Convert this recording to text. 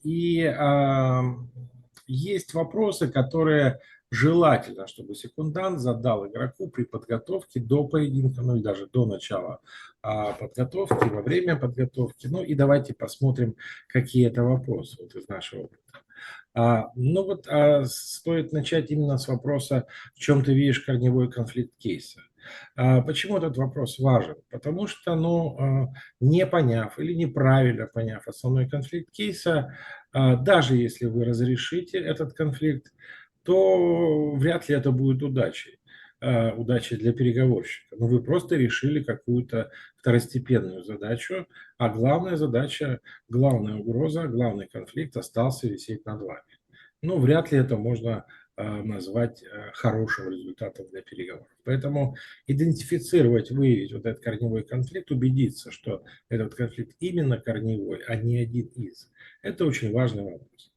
И есть вопросы, которые желательно, чтобы секундант задал игроку при подготовке до поединка, ну и даже до начала подготовки, во время подготовки. Ну и давайте посмотрим, какие это вопросы вот из нашего опыта. Стоит начать именно с вопроса, в чем ты видишь корневой конфликт кейса. Почему этот вопрос важен? Потому что, не поняв или неправильно поняв основной конфликт кейса, даже если вы разрешите этот конфликт, то вряд ли это будет удачей для переговорщика. Но вы просто решили какую-то второстепенную задачу, а главная задача, главная угроза, главный конфликт остался висеть над вами. Ну, вряд ли это можно назвать хорошим результатом для переговоров. Поэтому идентифицировать, выявить вот этот корневой конфликт, убедиться, что этот конфликт именно корневой, а не один из. Это очень важный вопрос.